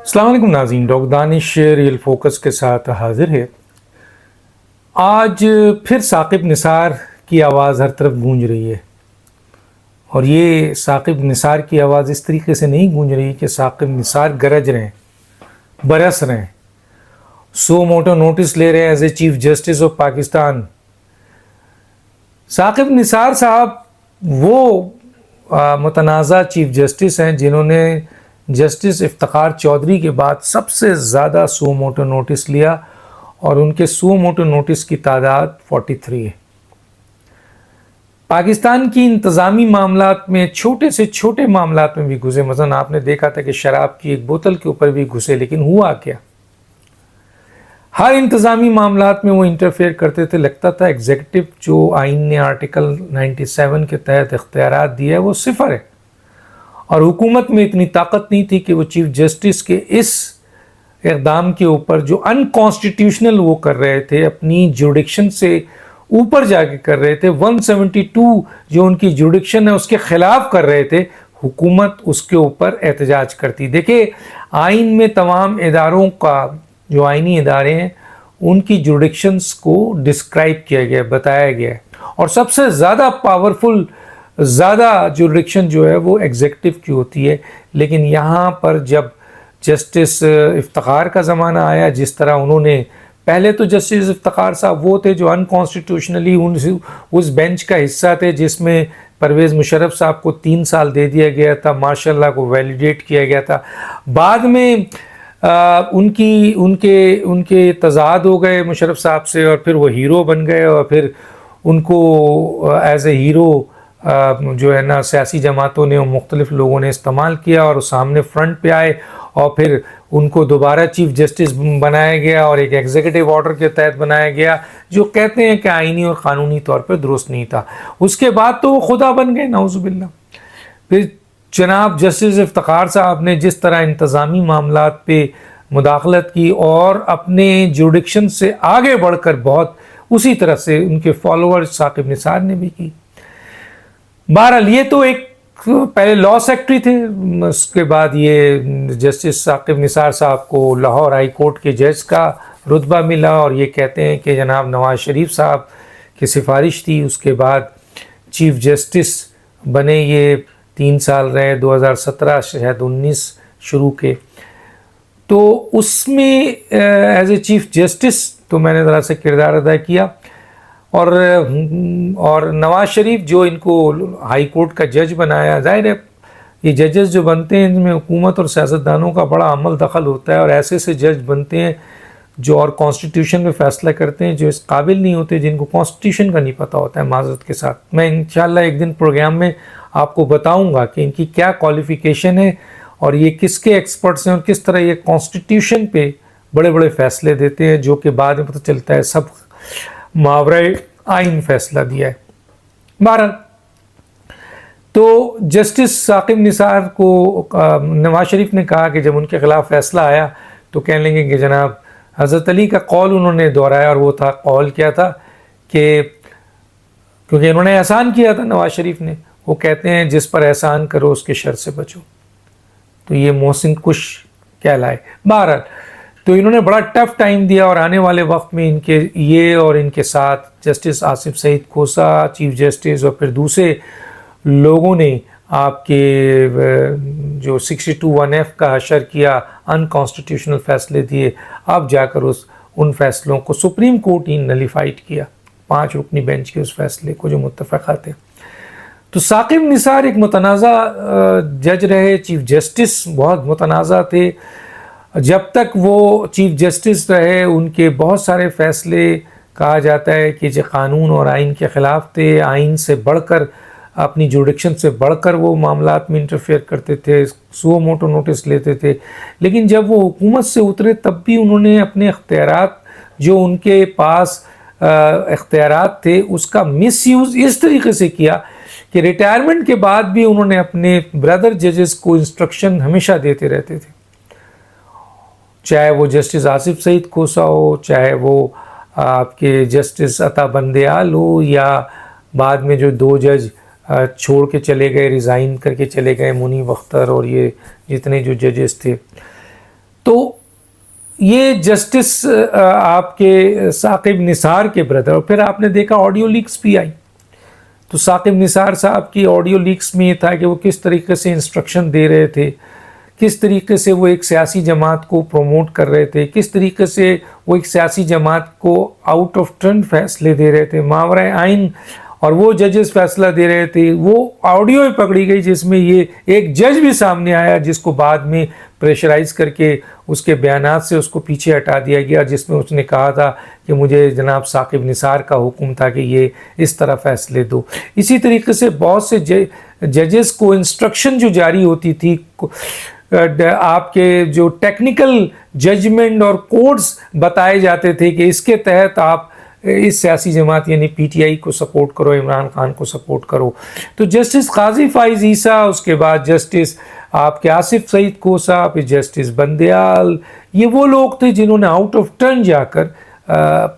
السلام علیکم ناظرین، ڈاکٹر دانش ریئل فوکس کے ساتھ حاضر ہے۔ آج پھر ثاقب نثار کی آواز ہر طرف گونج رہی ہے، اور یہ ثاقب نثار کی آواز اس طریقے سے نہیں گونج رہی کہ ثاقب نثار گرج رہے ہیں، برس رہے ہیں، سو موٹو نوٹس لے رہے ہیں as a chief justice of Pakistan. Saqib Nisar صاحب وہ متنازع چیف جسٹس ہیں جنہوں نے جسٹس افتخار چودھری کے بعد سب سے زیادہ سو موٹو نوٹس لیا، اور ان کے سو موٹو نوٹس کی تعداد 43 ہے۔ پاکستان کی انتظامی معاملات میں چھوٹے سے چھوٹے معاملات میں بھی گھسے، مثلا آپ نے دیکھا تھا کہ شراب کی ایک بوتل کے اوپر بھی گھسے، لیکن ہوا کیا؟ ہر انتظامی معاملات میں وہ انٹرفیئر کرتے تھے۔ لگتا تھا ایگزیکٹو جو آئین نے آرٹیکل 97 کے تحت اختیارات دیا ہے وہ صفر ہے، اور حکومت میں اتنی طاقت نہیں تھی کہ وہ چیف جسٹس کے اس اقدام کے اوپر جو ان کانسٹیٹیوشنل وہ کر رہے تھے، اپنی جوڈکشن سے اوپر جا کے کر رہے تھے، 172 جو ان کی جوڈکشن ہے اس کے خلاف کر رہے تھے، حکومت اس کے اوپر احتجاج کرتی۔ دیکھیں، آئین میں تمام اداروں کا جو آئینی ادارے ہیں ان کی جوڈکشنز کو ڈسکرائب کیا گیا، بتایا گیا ہے، اور سب سے زیادہ پاورفل زیادہ جوڈکشن جو ہے وہ ایگزیکٹو کی ہوتی ہے۔ لیکن یہاں پر جب جسٹس افتخار کا زمانہ آیا، جس طرح انہوں نے پہلے تو جسٹس افتخار صاحب وہ تھے جو ان کانسٹیٹیوشنلی اس بینچ کا حصہ تھے جس میں پرویز مشرف صاحب کو 3 سال دے دیا گیا تھا، ماشاء اللہ کو ویلیڈیٹ کیا گیا تھا۔ بعد میں ان کے تضاد ہو گئے مشرف صاحب سے، اور پھر وہ ہیرو بن گئے، اور پھر ان کو ایز اے ہیرو جو ہے نا سیاسی جماعتوں نے، مختلف لوگوں نے استعمال کیا، اور سامنے فرنٹ پہ آئے، اور پھر ان کو دوبارہ چیف جسٹس بنایا گیا، اور ایک ایگزیکٹو آرڈر کے تحت بنایا گیا جو کہتے ہیں کہ آئینی اور قانونی طور پر درست نہیں تھا۔ اس کے بعد تو وہ خدا بن گئے، نعوذ باللہ۔ پھر جناب جسٹس افتخار صاحب نے جس طرح انتظامی معاملات پہ مداخلت کی، اور اپنے جوڈکشن سے آگے بڑھ کر بہت اسی طرح سے ان کے فالوور ثاقب نثار نے بھی کی۔ بہرحال یہ تو ایک پہلے لاء سیکٹری تھے، اس کے بعد یہ جسٹس ثاقب نثار صاحب کو لاہور ہائی کورٹ کے جج کا رتبہ ملا، اور یہ کہتے ہیں کہ جناب نواز شریف صاحب کی سفارش تھی، اس کے بعد چیف جسٹس بنے، یہ 3 سال رہے، 2017 شاید 19 شروع کے۔ تو اس میں ایز اے چیف جسٹس تو میں نے ذرا سے کردار ادا کیا، اور نواز شریف جو ان کو ہائی کورٹ کا جج بنایا، ظاہر ہے یہ ججز جو بنتے ہیں ان میں حکومت اور سیاستدانوں کا بڑا عمل دخل ہوتا ہے، اور ایسے سے جج بنتے ہیں جو اور کانسٹیٹیوشن میں فیصلہ کرتے ہیں جو اس قابل نہیں ہوتے، جن کو کانسٹیٹیوشن کا نہیں پتہ ہوتا ہے، معذرت کے ساتھ۔ میں انشاءاللہ ایک دن پروگرام میں آپ کو بتاؤں گا کہ ان کی کیا کوالیفیکیشن ہے، اور یہ کس کے ایکسپرٹس ہیں، اور کس طرح یہ کانسٹیٹیوشن پہ بڑے بڑے فیصلے دیتے ہیں، جو کہ بعد میں پتہ چلتا ہے سب ماورائے آئین فیصلہ دیا ہے۔ بہرحال تو جسٹس ثاقب نثار کو نواز شریف نے کہا کہ جب ان کے خلاف فیصلہ آیا تو کہنے لگے کہ جناب حضرت علی کا قول انہوں نے دہرایا، اور وہ تھا، قول کیا تھا کہ کیونکہ انہوں نے احسان کیا تھا نواز شریف نے، وہ کہتے ہیں جس پر احسان کرو اس کے شر سے بچو، تو یہ محسن کش کہلائے۔ بہرحال تو انہوں نے بڑا ٹف ٹائم دیا، اور آنے والے وقت میں ان کے یہ اور ان کے ساتھ جسٹس آصف سعید کھوسا چیف جسٹس، اور پھر دوسرے لوگوں نے آپ کے جو 62(1)F کا حشر کیا، ان کانسٹیٹیوشنل فیصلے دیے، اب جا کر ان فیصلوں کو سپریم کورٹ ہی نلیفائڈ کیا، 5 رکنی بینچ کے اس فیصلے کو جو متفقہ تھے۔ تو ثاقب نثار ایک متنازع جج رہے، چیف جسٹس بہت متنازع تھے۔ جب تک وہ چیف جسٹس رہے ان کے بہت سارے فیصلے کہا جاتا ہے کہ جو قانون اور آئین کے خلاف تھے، آئین سے بڑھ کر، اپنی جوڈکشن سے بڑھ کر وہ معاملات میں انٹرفیئر کرتے تھے، سو موٹو نوٹس لیتے تھے۔ لیکن جب وہ حکومت سے اترے تب بھی انہوں نے اپنے اختیارات جو ان کے پاس اختیارات تھے اس کا مس یوز اس طریقے سے کیا کہ ریٹائرمنٹ کے بعد بھی انہوں نے اپنے برادر ججز کو انسٹرکشن ہمیشہ دیتے رہتے تھے، چاہے وہ جسٹس آصف سعید کھوسا ہو، چاہے وہ آپ کے جسٹس عطا بندیال ہو، یا بعد میں جو 2 جج چھوڑ کے چلے گئے، ریزائن کر کے چلے گئے، منیب اختر اور یہ جتنے جو ججز تھے، تو یہ جسٹس آپ کے ثاقب نثار کے بردر، اور پھر آپ نے دیکھا آڈیو لیکس بھی آئی، تو ثاقب نثار صاحب کی آڈیو لیکس میں یہ تھا کہ وہ کس طریقے سے انسٹرکشن دے رہے تھے، کس طریقے سے وہ ایک سیاسی جماعت کو پروموٹ کر رہے تھے، کس طریقے سے وہ ایک سیاسی جماعت کو آؤٹ آف ٹرن فیصلے دے رہے تھے، ماورائے آئین اور وہ ججز فیصلہ دے رہے تھے، وہ آڈیو پکڑی گئی جس میں یہ ایک جج بھی سامنے آیا جس کو بعد میں پریشرائز کر کے اس کے بیانات سے اس کو پیچھے ہٹا دیا گیا، جس میں اس نے کہا تھا کہ مجھے جناب ثاقب نثار کا حکم تھا کہ یہ اس طرح فیصلے دو۔ اسی طریقے سے بہت سے ججز کو انسٹرکشن جو جاری ہوتی تھی، آپ کے جو ٹیکنیکل ججمنٹ اور کوڈز بتائے جاتے تھے کہ اس کے تحت آپ اس سیاسی جماعت یعنی پی ٹی آئی کو سپورٹ کرو، عمران خان کو سپورٹ کرو۔ تو جسٹس قاضی فائز عیسیٰ، اس کے بعد جسٹس آپ کے آصف سعید کوسا، پھر جسٹس بندیال، یہ وہ لوگ تھے جنہوں نے آؤٹ آف ٹرن جا کر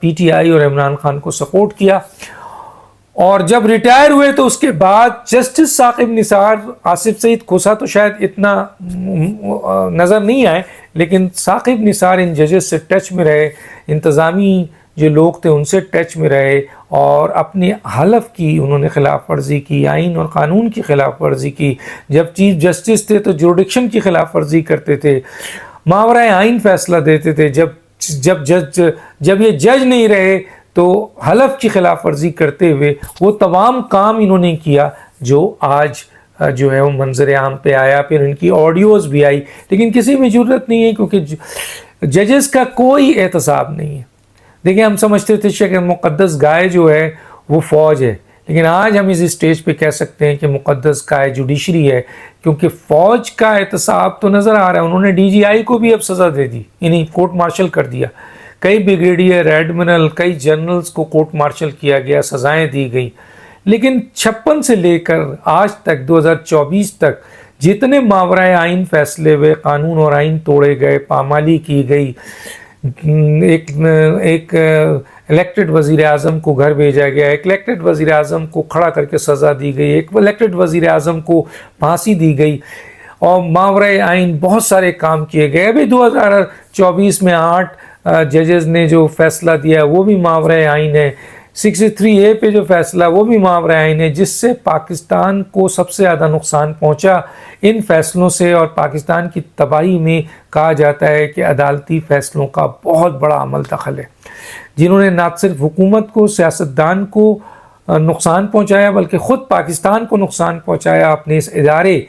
پی ٹی آئی اور عمران خان کو سپورٹ کیا۔ اور جب ریٹائر ہوئے تو اس کے بعد جسٹس ثاقب نثار، آصف سعید کوسا تو شاید اتنا نظر نہیں آئے، لیکن ثاقب نثار ان ججز سے ٹچ میں رہے، انتظامی جو لوگ تھے ان سے ٹچ میں رہے، اور اپنے حلف کی انہوں نے خلاف ورزی کی، آئین اور قانون کی خلاف ورزی کی۔ جب چیف جسٹس تھے تو جوریڈکشن کی خلاف ورزی کرتے تھے، ماورائے آئین فیصلہ دیتے تھے، جب یہ جج نہیں رہے تو حلف کی خلاف ورزی کرتے ہوئے وہ تمام کام انہوں نے کیا جو آج جو ہے وہ منظر عام پہ آیا۔ پھر ان کی آڈیوز بھی آئی، لیکن کسی میں جرت نہیں ہے کیونکہ ججز کا کوئی احتساب نہیں ہے۔ دیکھیں، ہم سمجھتے تھے کہ مقدس گائے جو ہے وہ فوج ہے، لیکن آج ہم اس اسٹیج پہ کہہ سکتے ہیں کہ مقدس گائے جوڈیشری ہے، کیونکہ فوج کا احتساب تو نظر آ رہا ہے۔ انہوں نے ڈی جی آئی کو بھی اب سزا دے دی، یعنی کورٹ مارشل کر دیا، کئی بریگیڈیئر، ایڈمرل، کئی جنرلز کو کورٹ مارشل کیا گیا، سزائیں دی گئیں۔ لیکن 56 سے لے کر آج تک 2024 تک جتنے ماورائے آئین فیصلے ہوئے، قانون اور آئین توڑے گئے، پامالی کی گئی، ایک الیکٹڈ وزیر اعظم کو گھر بھیجا گیا، ایک الیکٹڈ وزیر اعظم کو کھڑا کر کے سزا دی گئی، ایک الیکٹڈ وزیر اعظم کو پھانسی دی گئی، اور ماورائے آئین بہت سارے کام کیے گئے۔ ابھی 2024 میں 8 ججز نے جو فیصلہ دیا وہ بھی ماورائے آئین ہے، 63A پہ جو فیصلہ وہ بھی ماورائے آئین ہے، جس سے پاکستان کو سب سے زیادہ نقصان پہنچا ان فیصلوں سے، اور پاکستان کی تباہی میں کہا جاتا ہے کہ عدالتی فیصلوں کا بہت بڑا عمل دخل ہے، جنہوں نے نہ صرف حکومت کو، سیاستدان کو نقصان پہنچایا بلکہ خود پاکستان کو نقصان پہنچایا، اپنے اس ادارے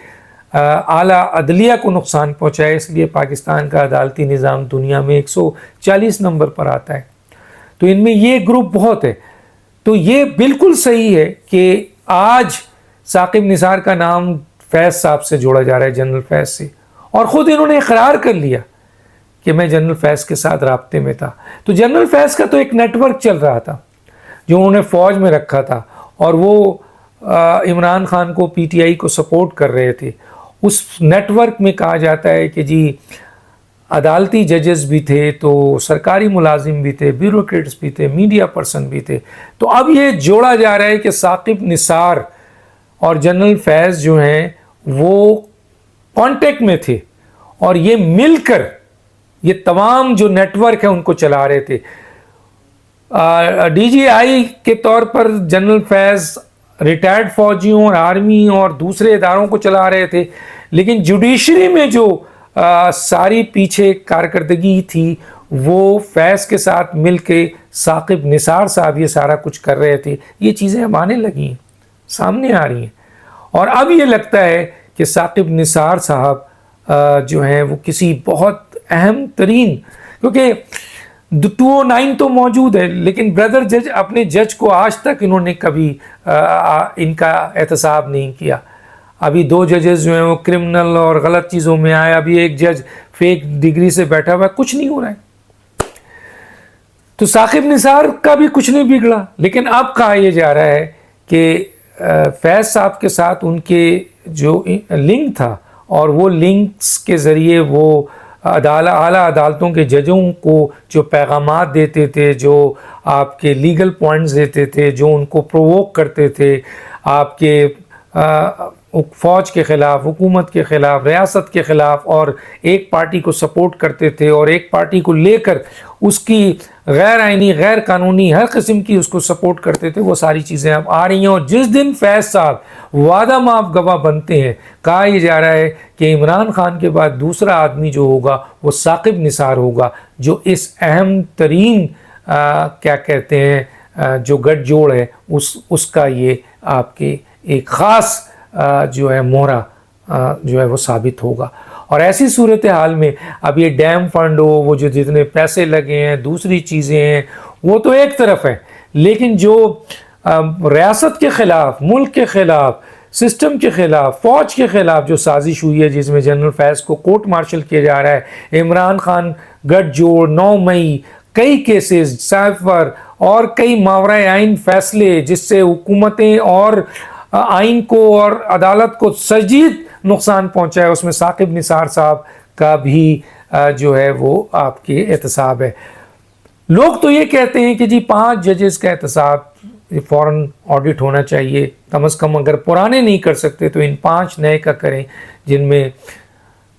اعلیٰ عدلیہ کو نقصان پہنچایا۔ اس لیے پاکستان کا عدالتی نظام دنیا میں 140 نمبر پر آتا ہے، تو ان میں یہ گروپ بہت ہے۔ تو یہ بالکل صحیح ہے کہ آج ثاقب نثار کا نام فیض صاحب سے جوڑا جا رہا ہے، جنرل فیض سے، اور خود انہوں نے اقرار کر لیا کہ میں جنرل فیض کے ساتھ رابطے میں تھا۔ تو جنرل فیض کا تو ایک نیٹ ورک چل رہا تھا جو انہوں نے فوج میں رکھا تھا، اور وہ عمران خان کو، پی ٹی آئی کو سپورٹ کر رہے تھے۔ اس نیٹ ورک میں کہا جاتا ہے کہ جی عدالتی ججز بھی تھے، تو سرکاری ملازم بھی تھے، بیوروکریٹس بھی تھے، میڈیا پرسن بھی تھے۔ تو اب یہ جوڑا جا رہا ہے کہ ثاقب نثار اور جنرل فیض جو ہیں وہ کانٹیکٹ میں تھے، اور یہ مل کر یہ تمام جو نیٹ ورک ہے ان کو چلا رہے تھے۔ ڈی جی آئی کے طور پر جنرل فیض ریٹائرڈ فوجیوں اور آرمی اور دوسرے اداروں کو چلا رہے تھے، لیکن جوڈیشری میں جو ساری پیچھے کارکردگی تھی وہ فیض کے ساتھ مل کے ثاقب نثار صاحب یہ سارا کچھ کر رہے تھے۔ یہ چیزیں اب آنے لگی ہیں، سامنے آ رہی ہیں، اور اب یہ لگتا ہے کہ ثاقب نثار صاحب جو ہیں وہ کسی بہت اہم ترین، کیونکہ 209 تو موجود ہے، لیکن بردر جج اپنے جج کو آج تک انہوں نے کبھی ان کا احتساب نہیں کیا۔ ابھی 2 ججز جو ہیں وہ کرمنل اور غلط چیزوں میں آئے، ابھی ایک جج فیک ڈگری سے بیٹھا ہوا ہے، کچھ نہیں ہو رہا ہے۔ تو ثاقب نثار کا بھی کچھ نہیں بگڑا، لیکن اب کہا یہ جا رہا ہے کہ فیض صاحب کے ساتھ ان کے جو لنک تھا، اور وہ لنکس کے ذریعے وہ اعلیٰ عدالتوں کے ججوں کو جو پیغامات دیتے تھے، جو آپ کے لیگل پوائنٹس دیتے تھے، جو ان کو پرووک کرتے تھے، آپ کے فوج کے خلاف، حکومت کے خلاف، ریاست کے خلاف، اور ایک پارٹی کو سپورٹ کرتے تھے اور ایک پارٹی کو لے کر اس کی غیر آئینی، غیر قانونی ہر قسم کی اس کو سپورٹ کرتے تھے، وہ ساری چیزیں اب آ رہی ہیں۔ اور جس دن فیض صاحب وعدہ معاف گواہ بنتے ہیں، کہا یہ جا رہا ہے کہ عمران خان کے بعد دوسرا آدمی جو ہوگا وہ ثاقب نثار ہوگا، جو اس اہم ترین کیا کہتے ہیں جو گٹھ جوڑ ہے اس کا یہ آپ کے ایک خاص جو ہے مہرہ جو ہے وہ ثابت ہوگا۔ اور ایسی صورتحال میں اب یہ ڈیم فنڈ ہو، وہ جو جتنے پیسے لگے ہیں، دوسری چیزیں ہیں، وہ تو ایک طرف ہے، لیکن جو ریاست کے خلاف، ملک کے خلاف، سسٹم کے خلاف، فوج کے خلاف جو سازش ہوئی ہے، جس میں جنرل فیض کو کورٹ مارشل کیا جا رہا ہے، عمران خان گٹھ جوڑ، 9 مئی کئی کیسز سائفر اور کئی ماورائے آئین فیصلے جس سے حکومتیں اور آئین کو اور عدالت کو شدید نقصان پہنچا ہے، اس میں ثاقب نثار صاحب کا بھی جو ہے وہ آپ کے احتساب ہے۔ لوگ تو یہ کہتے ہیں کہ جی 5 ججز کا احتساب فوراً آڈٹ ہونا چاہیے، کم از کم اگر پرانے نہیں کر سکتے تو ان 5 نئے کا کریں، جن میں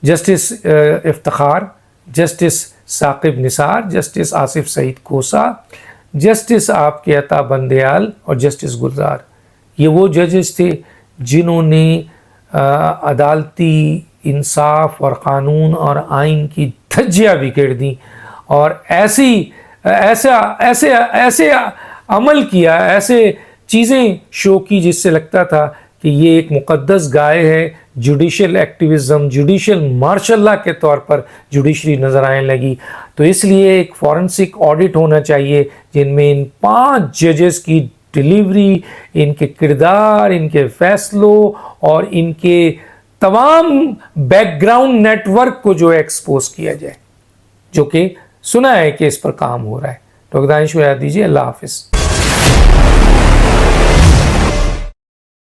justice Iftikhar, justice Saqib Nisar, justice Asif سعید کوسا، جسٹس آپ کے عطا بندیال اور جسٹس گلزار۔ یہ وہ ججز تھے جنہوں نے عدالتی انصاف اور قانون اور آئین کی دھجیاں بکھیر دیں اور ایسے عمل کیا، ایسے چیزیں شو کی جس سے لگتا تھا کہ یہ ایک مقدس گائے ہے، جوڈیشل ایکٹیویزم، جوڈیشل مارشل اللہ کے طور پر جوڈیشری نظر آنے لگی۔ تو اس لیے ایک فورنسک آڈٹ ہونا چاہیے جن میں ان 5 ججز کی ڈیلیوری، ان کے کردار، ان کے فیصلوں اور ان کے تمام بیک گراؤنڈ نیٹ ورک کو جو ایکسپوز کیا جائے، جو کہ سنا ہے کہ اس پر کام ہو رہا ہے۔ ڈاکٹر دانش کو یاد دیجیے۔ اللہ حافظ۔